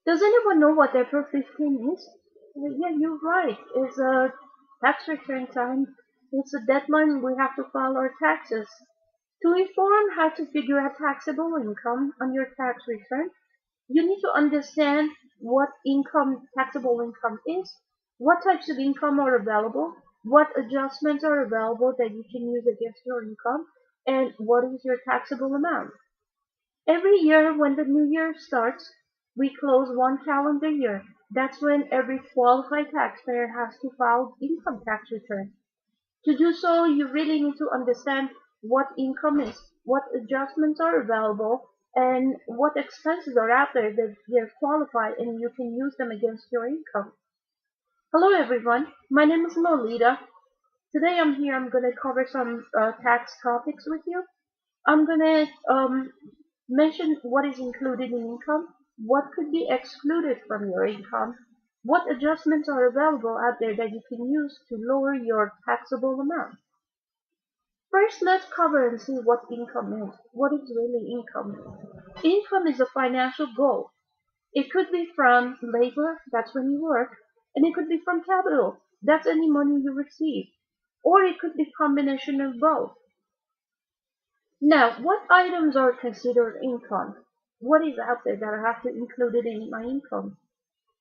Does anyone know what April 15 is? Yeah, you're right. It's a tax return time. It's a deadline we have to file our taxes. To inform how to figure out taxable income on your tax return, you need to understand what taxable income is, what types of income are available, what adjustments are available that you can use against your income, and what is your taxable amount. Every year when the new year starts, we close one calendar year. That's when every qualified taxpayer has to file income tax return. To do so, you really need to understand what income is, what adjustments are available, and what expenses are out there that they're qualified and you can use them against your income. Hello everyone, my name is Lolita. Today I'm going to cover some tax topics with you. I'm going to mention what is included in income, what could be excluded from your income, what adjustments are available out there that you can use to lower your taxable amount. First, let's cover and see what income is. What is really income? Income is a financial goal. It could be from labor, that's when you work, and it could be from capital, that's any money you receive, or it could be combination of both. Now, what items are considered income? What is out there that I have to include it in my income?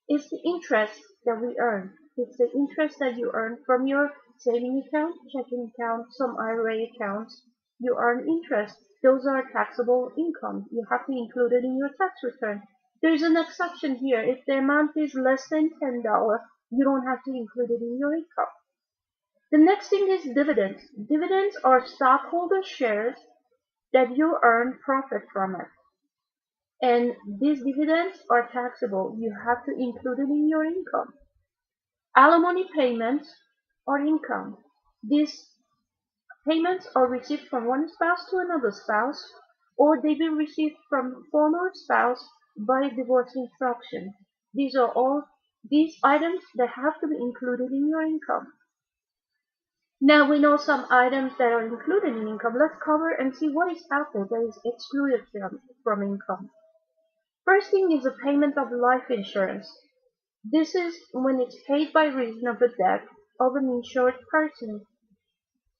It's the interest that we earn. It's the interest that you earn from your saving account, checking account, some IRA accounts. You earn interest. Those are taxable income. You have to include it in your tax return. There's an exception here. If the amount is less than $10, you don't have to include it in your income. The next thing is dividends. Dividends are stockholder shares that you earn profit from it. And these dividends are taxable. You have to include it in your income. Alimony payments are income. These payments are received from one spouse to another spouse, or they will receive from former spouse by divorce instruction. These are all these items that have to be included in your income. Now we know some items that are included in income. Let's cover and see what is out there that is excluded from income. First thing is the payment of life insurance. This is when it's paid by reason of the death of an insured person.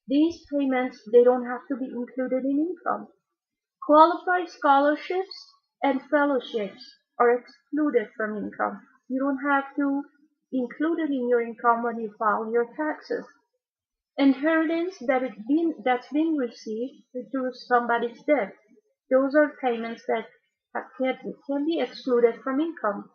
These payments, they don't have to be included in income. Qualified scholarships and fellowships are excluded from income. You don't have to include it in your income when you file your taxes. Inheritance that's been received through somebody's death. Those are payments that can be excluded from income.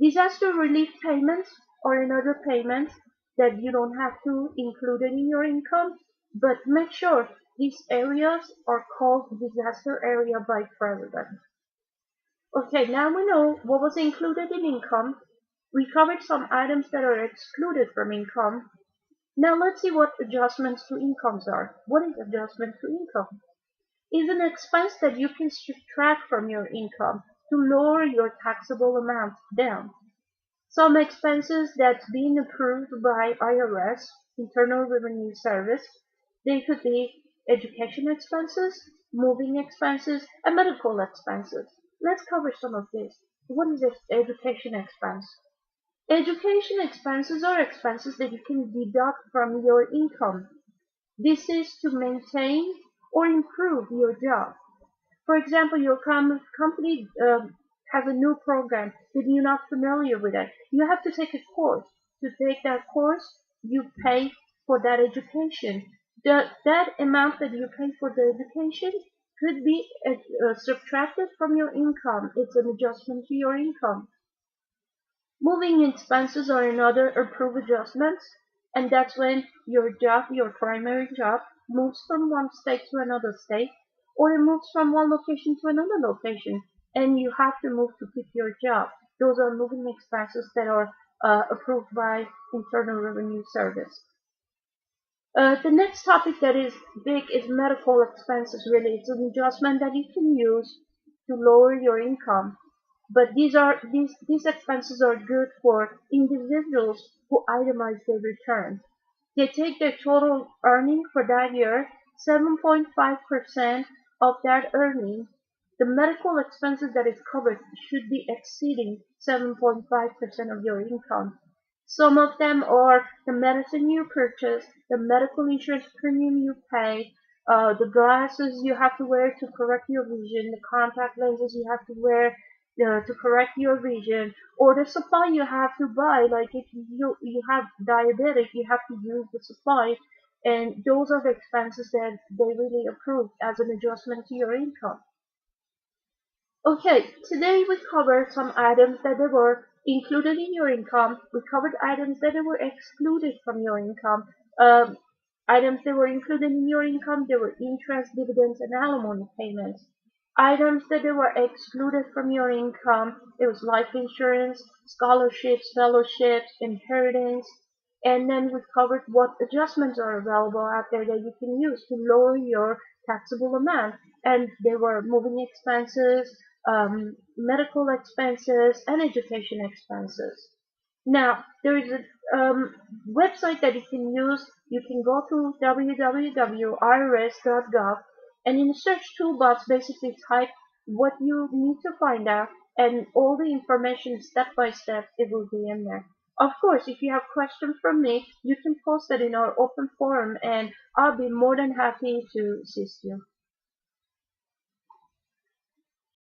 Disaster relief payments are another payment that you don't have to include it in your income, but make sure these areas are called disaster area by president. Okay, now we know what was included in income. We covered some items that are excluded from income. Now let's see what adjustments to incomes are. What is adjustment to income? Is an expense that you can subtract from your income to lower your taxable amount down. Some expenses that's being approved by IRS, Internal Revenue Service, they could be education expenses, moving expenses, and medical expenses. Let's cover some of this. What is education expense? Education expenses are expenses that you can deduct from your income. This is to maintain or improve your job. For example, your company has a new program that you're not familiar with it. You have to take a course. To take that course, you pay for that education. That amount that you pay for the education could be subtracted from your income. It's an adjustment to your income. Moving expenses are another approved adjustments, and that's when your job, your primary job, moves from one state to another state, or it moves from one location to another location, and you have to move to keep your job. Those are moving expenses that are approved by Internal Revenue Service. The next topic that is big is medical expenses. Really, it's an adjustment that you can use to lower your income. But these expenses are good for individuals who itemize their return. They take their total earning for that year, 7.5% of that earning, The medical expenses that is covered should be exceeding 7.5% of your income. Some of them are the medicine you purchase, the medical insurance premium you pay, the glasses you have to wear to correct your vision, the contact lenses you have to wear to correct your vision, or the supply you have to buy. Like if you have diabetic, you have to use the supply, and those are the expenses that they really approve as an adjustment to your income. Okay, today we covered some items that they were included in your income. We covered items that they were excluded from your income. Um, Items that were included in your income, they were interest, dividends, and alimony payments. Items that they were excluded from your income, it was life insurance, scholarships, fellowships, inheritance, and then we covered what adjustments are available out there that you can use to lower your taxable amount. And there were moving expenses, medical expenses, and education expenses. Now, there is a website that you can use. You can go to www.irs.gov, and in the search toolbox, basically type what you need to find out, and all the information step by step, it will be in there. Of course, if you have questions from me, you can post it in our open forum, and I'll be more than happy to assist you.